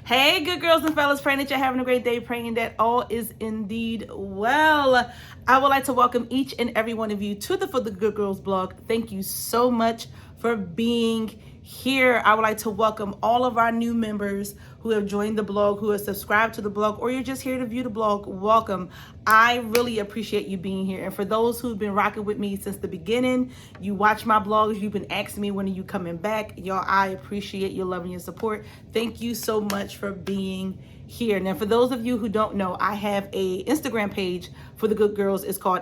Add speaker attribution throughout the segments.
Speaker 1: Hey, good girls and fellas, praying that you're having a great day, praying that all is indeed well. I would like to welcome each and every one of you to the For the Good Girls blog. Thank you so much for being here. I would like to welcome all of our new members who have joined the blog, who have subscribed to the blog, or you're just here to view the blog. Welcome. I really appreciate you being here. And for those who've been rocking with me since the beginning, you watch my blogs, you've been asking me, when are you coming back? Y'all, I appreciate your love and your support. Thank you so much for being here. Now, for those of you who don't know, I have a Instagram page for the Good Girls. It's called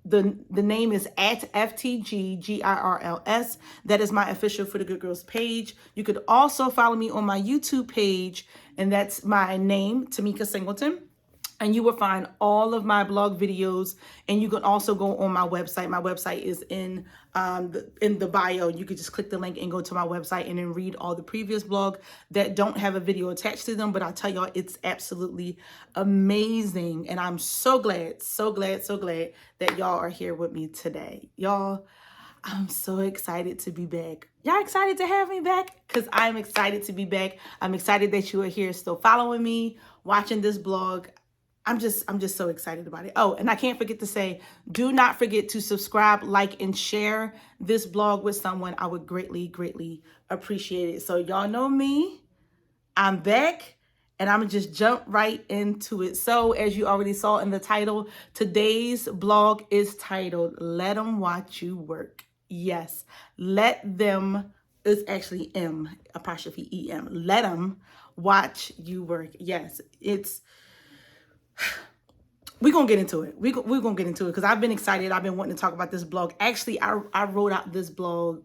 Speaker 1: the name is at FTGGIRLS. That is my official For the Good Girls page. You could also follow me on my YouTube page, and that's my name, Tamika Singleton. And you will find all of my blog videos, and you can also go on my website. My website is in the bio. You could just click the link and go to my website and then read all the previous blogs that don't have a video attached to them. But I tell y'all, it's absolutely amazing. And I'm so glad that y'all are here with me today. Y'all, I'm so excited to be back. Y'all excited to have me back? Because I'm excited to be back. I'm excited that you are here still following me, watching this blog. I'm just so excited about it. Oh, and I can't forget to say, do not forget to subscribe, like, and share this blog with someone. I would greatly appreciate it. So y'all know me. I'm back, and I'm gonna just jump right into it. So as you already saw in the title, today's blog is titled, Let Them Watch You Work. Yes, let them, it's actually M, apostrophe E-M. Let them watch you work. Yes, we're going to get into it. We're going to get into it because I've been excited. I've been wanting to talk about this blog. Actually, I wrote out this blog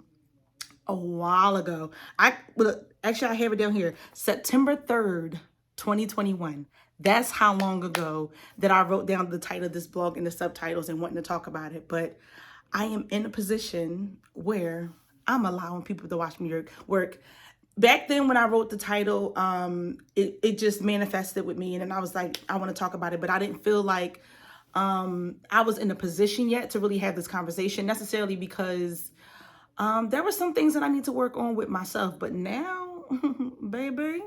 Speaker 1: a while ago. Actually, I have it down here. September 3rd, 2021. That's how long ago that I wrote down the title of this blog and the subtitles and wanting to talk about it. But I am in a position where I'm allowing people to watch me work. Back then when I wrote the title, it just manifested with me. And then I was like, I want to talk about it. But I didn't feel like I was in a position yet to really have this conversation necessarily because there were some things that I need to work on with myself. But now, baby,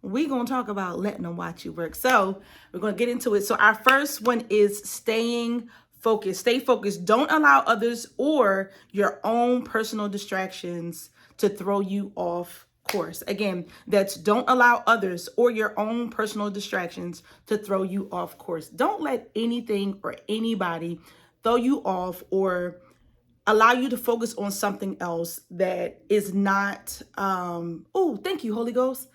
Speaker 1: we're going to talk about letting them watch you work. So we're going to get into it. So our first one is staying focused. Stay focused. Don't allow others or your own personal distractions to throw you off course. Again, that's don't allow others or your own personal distractions to throw you off course. Don't let anything or anybody throw you off or allow you to focus on something else that is not, oh, thank you, Holy Ghost.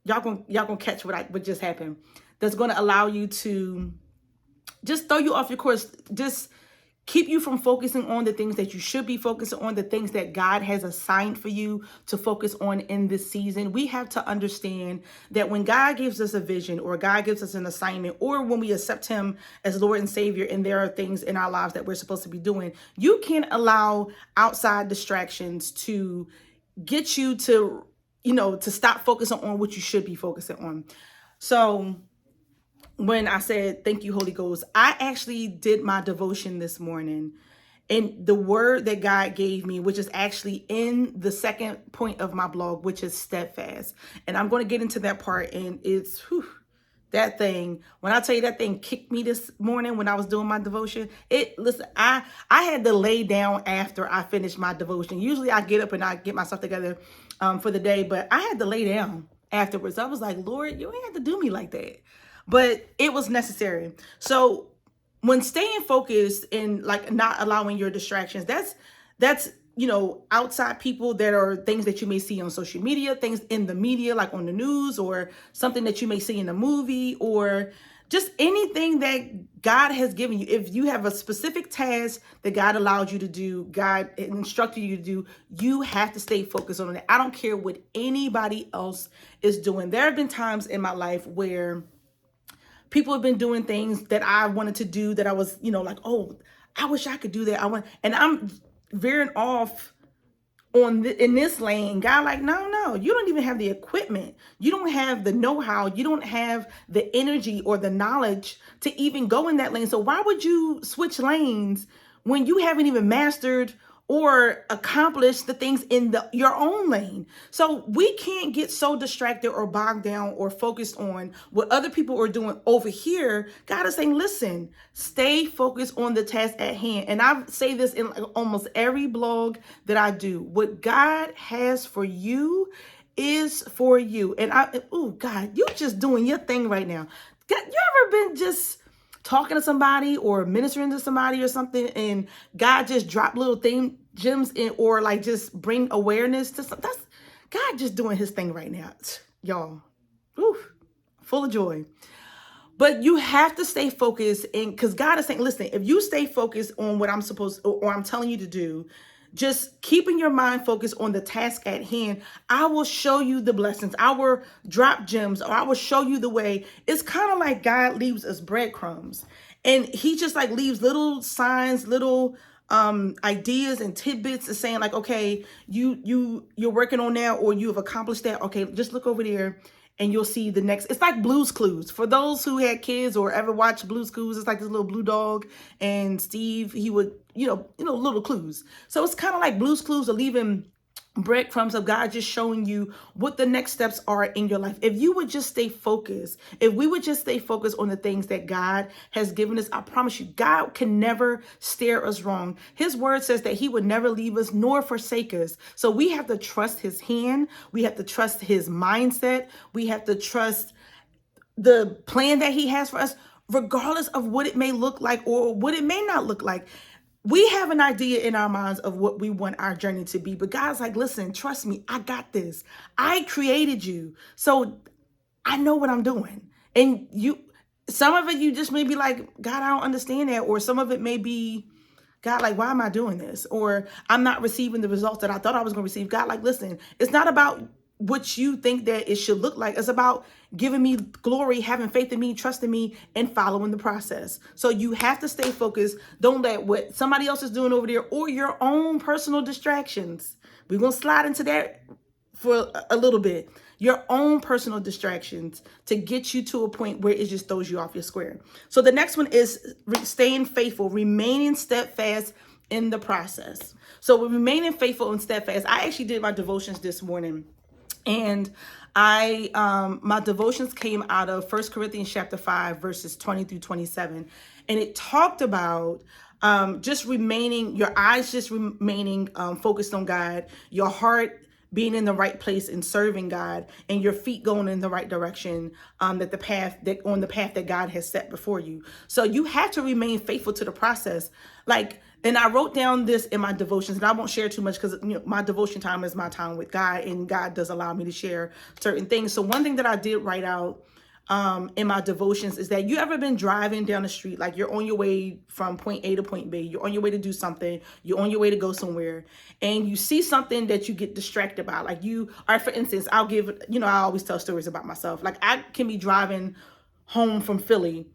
Speaker 1: Y'all gonna catch what just happened. That's going to allow you to just throw you off your course. Just keep you from focusing on the things that you should be focusing on, the things that God has assigned for you to focus on in this season. We have to understand that when God gives us a vision or God gives us an assignment, or when we accept him as Lord and Savior, and there are things in our lives that we're supposed to be doing, you can't allow outside distractions to get you to, to stop focusing on what you should be focusing on. So when I said, thank you, Holy Ghost, I actually did my devotion this morning. And the word that God gave me, which is actually in the second point of my blog, which is steadfast. And I'm going to get into that part. And it's that thing. When I tell you that thing kicked me this morning when I was doing my devotion, listen, I had to lay down after I finished my devotion. Usually I get up and I get myself together for the day, but I had to lay down afterwards. I was like, Lord, you ain't have to do me like that. But it was necessary. So when staying focused and like not allowing your distractions, that's outside people that are things that you may see on social media, things in the media, like on the news, or something that you may see in a movie, or just anything that God has given you. If you have a specific task that God allowed you to do, God instructed you to do, you have to stay focused on it. I don't care what anybody else is doing. There have been times in my life where people have been doing things that I wanted to do that I was, like, oh, I wish I could do that. And I'm veering off in this lane. God, like, no, you don't even have the equipment. You don't have the know-how. You don't have the energy or the knowledge to even go in that lane. So why would you switch lanes when you haven't even mastered or accomplish the things in your own lane. So we can't get so distracted or bogged down or focused on what other people are doing over here. God is saying, listen, stay focused on the task at hand. And I say this in almost every blog that I do. What God has for you is for you. And oh God, you're just doing your thing right now. God, you ever been just talking to somebody or ministering to somebody or something, and God just drop little thing gems in, or like just bring awareness to something? That's God just doing his thing right now, y'all. Oof, full of joy. But you have to stay focused, and because God is saying, listen, if you stay focused on what I'm supposed or I'm telling you to do, just keeping your mind focused on the task at hand, I will show you the blessings. I will drop gems, or I will show you the way. It's kind of like God leaves us breadcrumbs, and he just like leaves little signs, little ideas and tidbits, and saying like, okay, you're working on that, or you have accomplished that. Okay, just look over there and you'll see the next. It's like Blue's Clues. For those who had kids or ever watched Blue's Clues, it's like this little blue dog, and Steve, he would, little clues. So it's kind of like Blue's Clues are leaving breadcrumbs of God just showing you what the next steps are in your life. If you would just stay focused, if we would just stay focused on the things that God has given us, I promise you, God can never steer us wrong. His word says that he would never leave us nor forsake us. So we have to trust his hand. We have to trust his mindset. We have to trust the plan that he has for us, regardless of what it may look like or what it may not look like. We have an idea in our minds of what we want our journey to be, but God's like, listen, trust me, I got this. I created you, so I know what I'm doing. And some of it, you just may be like, God, I don't understand that. Or some of it may be, God, like, why am I doing this? Or I'm not receiving the results that I thought I was going to receive. God, like, listen, it's not about what you think that it should look like. It's about giving me glory, having faith in me, trusting me, and following the process. So you have to stay focused. Don't let what somebody else is doing over there or your own personal distractions. We're going to slide into that for a little bit. Your own personal distractions to get you to a point where it just throws you off your square. So the next one is staying faithful, remaining steadfast in the process. So with remaining faithful and steadfast, I actually did my devotions this morning. And my devotions came out of 1 Corinthians chapter 5, verses 20 through 27. And it talked about just remaining, your eyes just remaining focused on God, your heart being in the right place and serving God, and your feet going in the right direction, on the path that God has set before you. So you have to remain faithful to the process. And I wrote down this in my devotions, and I won't share too much because my devotion time is my time with God, and God does allow me to share certain things. So one thing that I did write out in my devotions is that you ever been driving down the street, like you're on your way from point A to point B, you're on your way to do something, you're on your way to go somewhere, and you see something that you get distracted by. Like for instance, I always tell stories about myself. Like I can be driving home from Philly,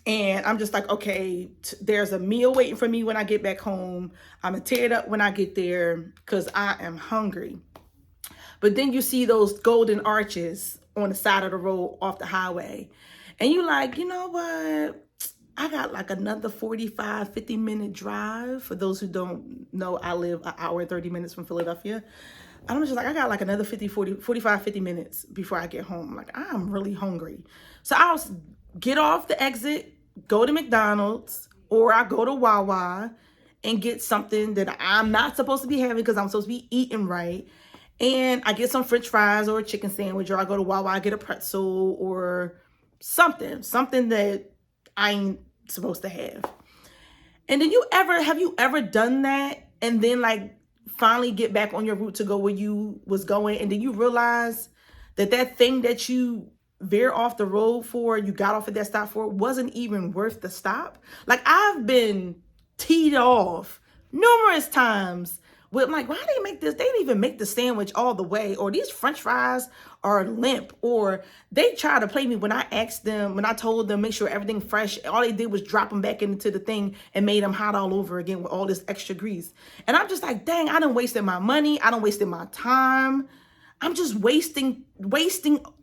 Speaker 1: and I'm just like, okay, there's a meal waiting for me when I get back home. I'm gonna tear it up when I get there because I am hungry. But then you see those golden arches on the side of the road off the highway. And you're like, you know what? I got like another 45, 50-minute drive. For those who don't know, I live an hour and 30 minutes from Philadelphia. I'm just like, I got like another 45, 50 minutes before I get home. Like, I'm really hungry. So I'll get off the exit, go to McDonald's, or I go to Wawa and get something that I'm not supposed to be having because I'm supposed to be eating right. And I get some French fries or a chicken sandwich, or I go to Wawa, I get a pretzel or something that I ain't supposed to have. And then have you ever done that and then like finally get back on your route to go where you was going, and then you realize that thing that you veer off the road for, you got off at that stop for, wasn't even worth the stop? Like I've been teed off numerous times with like, why they make this? They didn't even make the sandwich all the way, or these French fries are limp, or they try to play me when I told them make sure everything fresh. All they did was drop them back into the thing and made them hot all over again with all this extra grease. And I'm just like, dang, I done wasted my money. I done wasted my time. I'm just wasting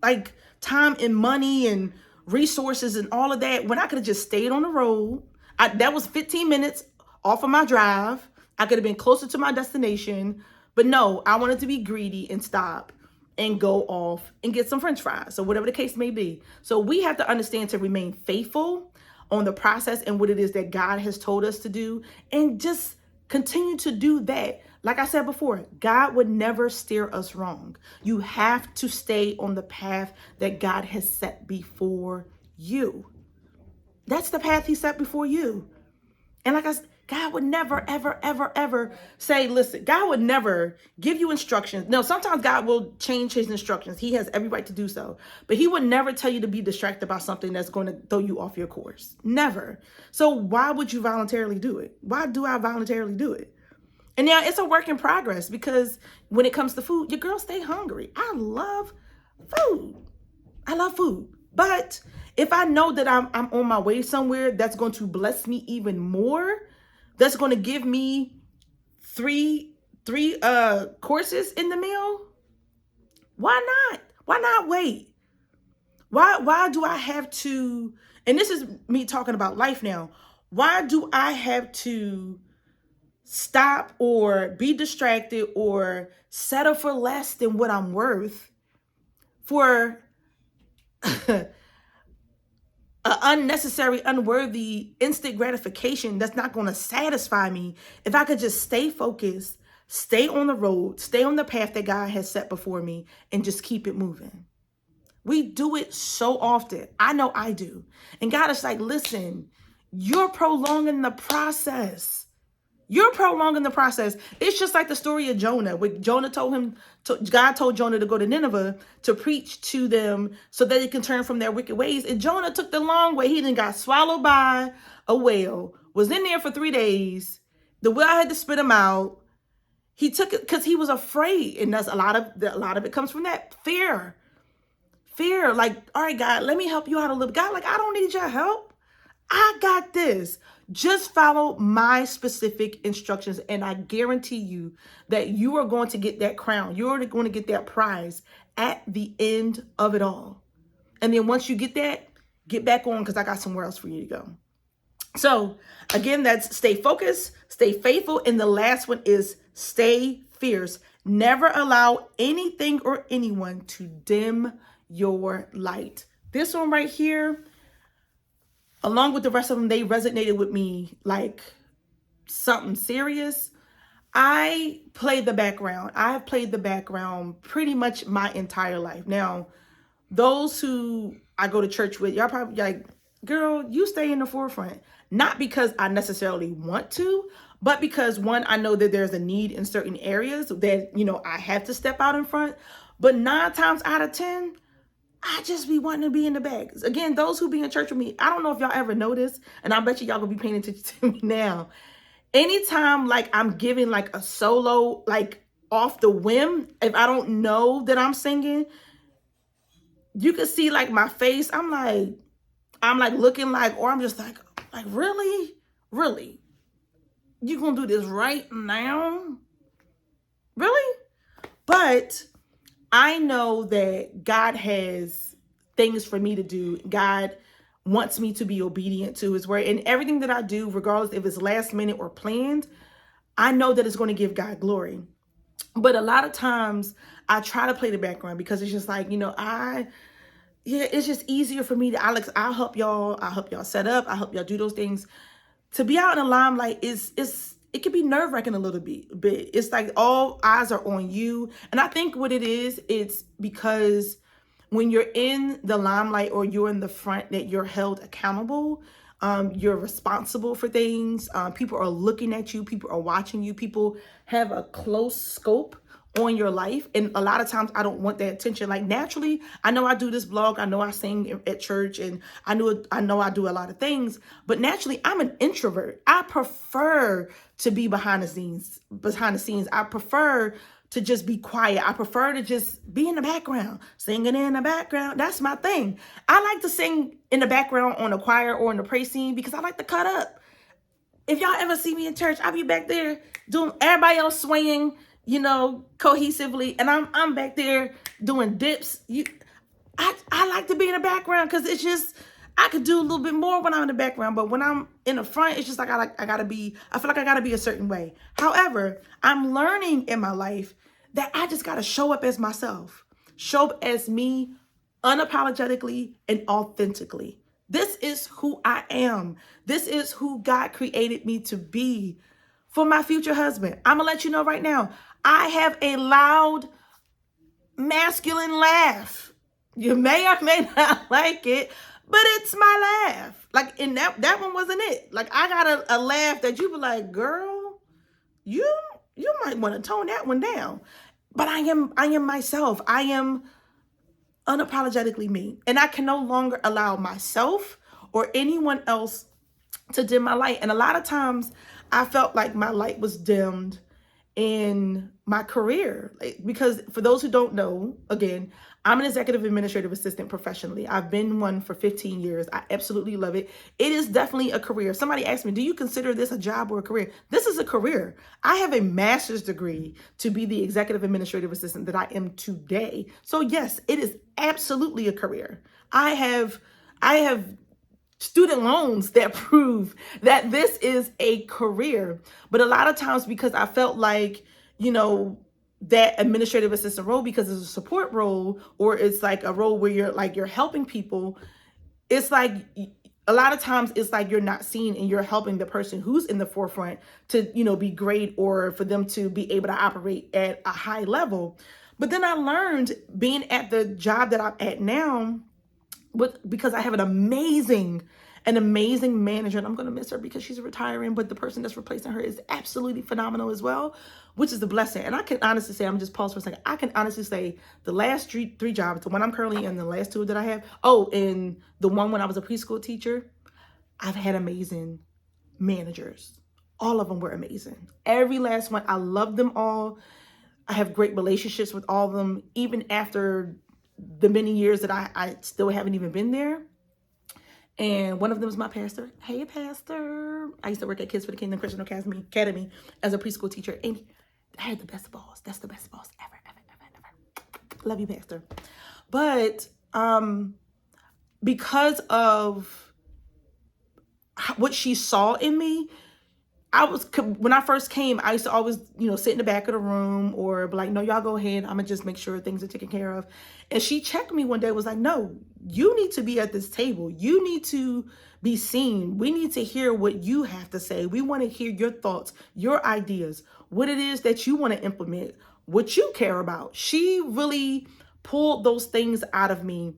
Speaker 1: like time and money and resources and all of that when I could have just stayed on the road. That was 15 minutes off of my drive I could have been closer to my destination, but no, I wanted to be greedy and stop and go off and get some french fries or whatever the case may be. So we have to understand to remain faithful on the process and what it is that God has told us to do, and just continue to do that. Like I said before, God would never steer us wrong. You have to stay on the path that God has set before you. That's the path he set before you. And like I said, God would never, ever, ever, ever say, listen, God would never give you instructions. No, sometimes God will change his instructions. He has every right to do so. But he would never tell you to be distracted by something that's going to throw you off your course. Never. So why would you voluntarily do it? Why do I voluntarily do it? And now it's a work in progress, because when it comes to food, your girl stay hungry. I love food. I love food. But if I know that I'm on my way somewhere that's going to bless me even more, that's going to give me three courses in the meal, why not? Why not wait? Why do I have to, and this is me talking about life now, why do I have to stop or be distracted or settle for less than what I'm worth for an unnecessary, unworthy, instant gratification that's not going to satisfy me? If I could just stay focused, stay on the road, stay on the path that God has set before me, and just keep it moving. We do it so often. I know I do. And God is like, listen, you're prolonging the process. You're prolonging the process. It's just like the story of Jonah. When Jonah God told Jonah to go to Nineveh to preach to them so that they can turn from their wicked ways. And Jonah took the long way. He then got swallowed by a whale, was in there for 3 days. The whale had to spit him out. He took it because he was afraid. And that's a lot of it comes from that fear. Fear, like, all right, God, let me help you out a little. God, like, I don't need your help. I got this. Just follow my specific instructions, and I guarantee you that you are going to get that crown. You're going to get that prize at the end of it all. And then once you get that, get back on, because I got somewhere else for you to go. So again, that's stay focused, stay faithful. And the last one is stay fierce. Never allow anything or anyone to dim your light. This one right here, along with the rest of them, they resonated with me like something serious. I played the background. I have played the background pretty much my entire life. Now, those who I go to church with, y'all probably like, girl, you stay in the forefront. Not because I necessarily want to, but because, one, I know that there's a need in certain areas that, I have to step out in front. But 9 times out of 10, I just be wanting to be in the back. Again, those who be in church with me, I don't know if y'all ever noticed, and I bet y'all gonna be paying attention to me now. Anytime like I'm giving like a solo, like off the whim, if I don't know that I'm singing, you can see like my face. I'm like looking like, or I'm just like really? Really? You gonna do this right now? Really? But I know that God has things for me to do. God wants me to be obedient to his word. And everything that I do, regardless if it's last minute or planned, I know that it's going to give God glory. But a lot of times I try to play the background because it's just like, it's just easier for me to, I'll help y'all. I'll help y'all set up. I'll help y'all do those things. To be out in the limelight it can be nerve-wracking a little bit. It's like all eyes are on you. And I think what it is, it's because when you're in the limelight or you're in the front, that you're held accountable. You're responsible for things. People are looking at you. People are watching you. People have a close scope on your life. And a lot of times I don't want that attention. Like naturally, I know I do this blog. I know I sing at church, and I know I do a lot of things, but naturally I'm an introvert. I prefer to be behind the scenes. I prefer to just be quiet. I prefer to just be in the background, singing in the background. That's my thing. I like to sing in the background on the choir or in the praise scene because I like to cut up. If y'all ever see me in church, I'll be back there doing everybody else swinging, cohesively, and I'm back there doing dips. I like to be in the background because it's just, I could do a little bit more when I'm in the background, but when I'm in the front, it's just like I gotta be, I feel like I gotta be a certain way. However, I'm learning in my life that I just gotta show up as myself, show up as me unapologetically and authentically. This is who I am. This is who God created me to be for my future husband. I'm gonna let you know right now, I have a loud, masculine laugh. You may or may not like it, but it's my laugh. Like, in that one wasn't it. Like, I got a laugh that you be like, girl, you might want to tone that one down. But I am myself. I am unapologetically me. And I can no longer allow myself or anyone else to dim my light. And a lot of times I felt like my light was dimmed in my career. Because for those who don't know, again, I'm an executive administrative assistant professionally. I've been one for 15 years. I absolutely love it. It is definitely a career. Somebody asked me, do you consider this a job or a career? This is a career. I have a master's degree to be the executive administrative assistant that I am today. So yes, it is absolutely a career. I have student loans that prove that this is a career. But a lot of times, because I felt like, that administrative assistant role, because it's a support role, or it's like a role where you're helping people, it's like a lot of times it's like you're not seen and you're helping the person who's in the forefront to, be great, or for them to be able to operate at a high level. But then I learned, being at the job that I'm at now, because I have an amazing manager, and I'm going to miss her because she's retiring, but the person that's replacing her is absolutely phenomenal as well, which is a blessing. And I can honestly say, I'm just pause for a second. I can honestly say the last three jobs, the one I'm currently in, the last two that I have, and the one when I was a preschool teacher, I've had amazing managers. All of them were amazing. Every last one. I love them all. I have great relationships with all of them, even after the many years that I still haven't even been there. And one of them is my pastor. Hey, pastor. I used to work at Kids for the Kingdom Christian Academy as a preschool teacher. And I had the best boss. That's the best boss ever. Love you, pastor. But because of what she saw in me, when I first came, I used to always, sit in the back of the room, or be like, no, y'all go ahead. I'm gonna just make sure things are taken care of. And she checked me one day, was like, no, you need to be at this table. You need to be seen. We need to hear what you have to say. We want to hear your thoughts, your ideas, what it is that you want to implement, what you care about. She really pulled those things out of me.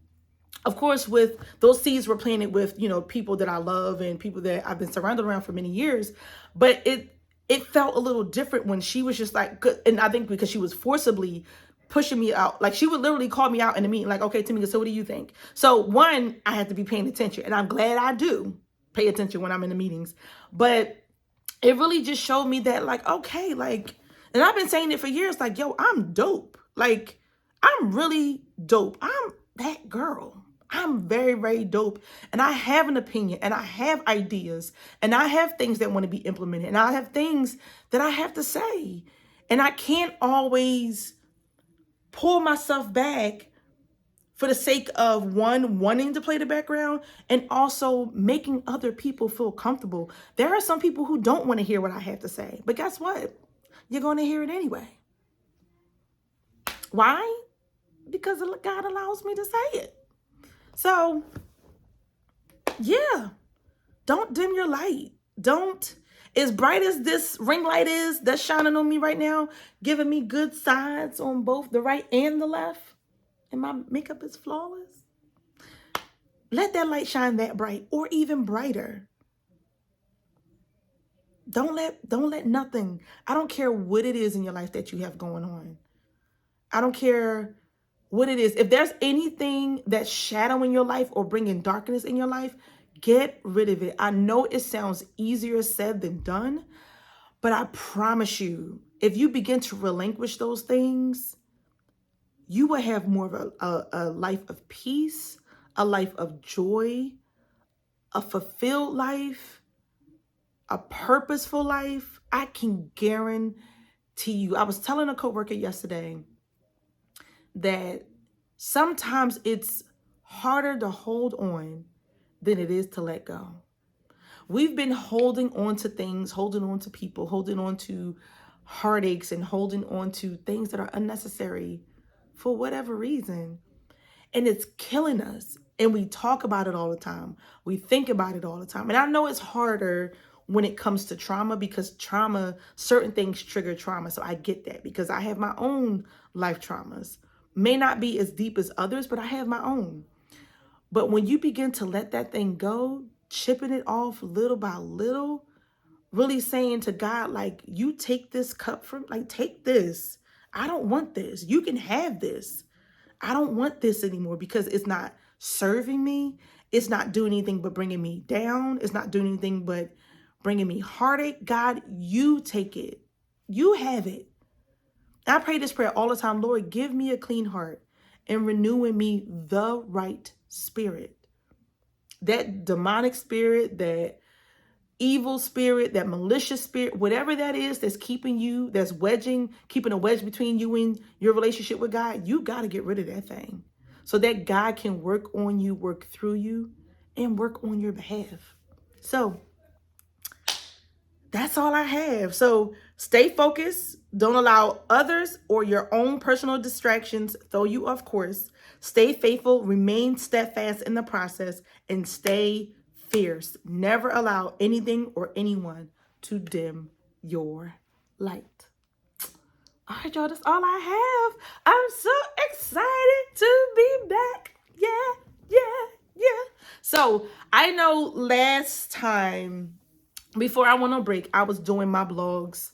Speaker 1: Of course, with those seeds were planted with, people that I love and people that I've been surrounded around for many years. But it felt a little different when she was just like, and I think because she was forcibly pushing me out. Like, she would literally call me out in a meeting, like, okay, Tamika, so what do you think? So one, I had to be paying attention, and I'm glad I do pay attention when I'm in the meetings. But it really just showed me that, like, okay, like, and I've been saying it for years, like, yo, I'm dope. Like, I'm really dope. I'm that girl. I'm very, very dope. And I have an opinion, and I have ideas, and I have things that want to be implemented, and I have things that I have to say. And I can't always pull myself back for the sake of, one, wanting to play the background, and also making other people feel comfortable. There are some people who don't want to hear what I have to say, but guess what? You're going to hear it anyway. Why? Because God allows me to say it. So, yeah, don't dim your light. Don't, as bright as this ring light is that's shining on me right now, giving me good sides on both the right and the left, and my makeup is flawless, let that light shine that bright, or even brighter. Don't let nothing, I don't care what it is in your life that you have going on. I don't care what it is. If there's anything that's shadowing your life or bringing darkness in your life, get rid of it. I know it sounds easier said than done, but I promise you, if you begin to relinquish those things, you will have more of a life of peace, a life of joy, a fulfilled life, a purposeful life. I can guarantee you. I was telling a coworker yesterday that sometimes it's harder to hold on than it is to let go. We've been holding on to things, holding on to people, holding on to heartaches, and holding on to things that are unnecessary for whatever reason. And it's killing us. And we talk about it all the time. We think about it all the time. And I know it's harder when it comes to trauma, because trauma, certain things trigger trauma. So I get that, because I have my own life traumas. May not be as deep as others, but I have my own. But when you begin to let that thing go, chipping it off little by little, really saying to God, like, you take this cup from, like, take this. I don't want this. You can have this. I don't want this anymore, because it's not serving me. It's not doing anything but bringing me down. It's not doing anything but bringing me heartache. God, you take it. You have it. I pray this prayer all the time. Lord, give me a clean heart and renew in me the right spirit. That demonic spirit, that evil spirit, that malicious spirit, whatever that is that's keeping you, that's keeping a wedge between you and your relationship with God, you got to get rid of that thing so that God can work on you, work through you, and work on your behalf. So that's all I have. So stay focused. Don't allow others or your own personal distractions throw you off course. Stay faithful, remain steadfast in the process, and stay fierce. Never allow anything or anyone to dim your light. All right, y'all, that's all I have. I'm so excited to be back. Yeah. So I know last time, before I went on break, I was doing my blogs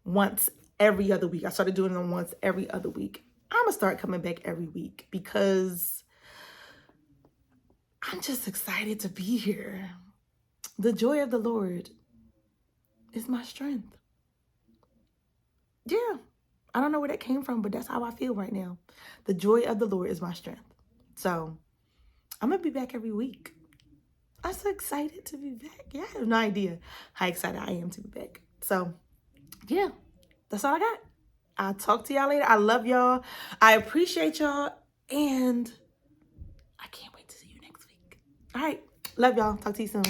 Speaker 1: once every other week. I started doing them once every other week. I'm going to start coming back every week because I'm just excited to be here. The joy of the Lord is my strength. Yeah, I don't know where that came from, but that's how I feel right now. The joy of the Lord is my strength. So I'm going to be back every week. I'm so excited to be back. Yeah, I have no idea how excited I am to be back. So yeah, that's all I got. I'll talk to y'all later. I love y'all. I appreciate y'all. And I can't wait to see you next week. All right. Love y'all. Talk to you soon.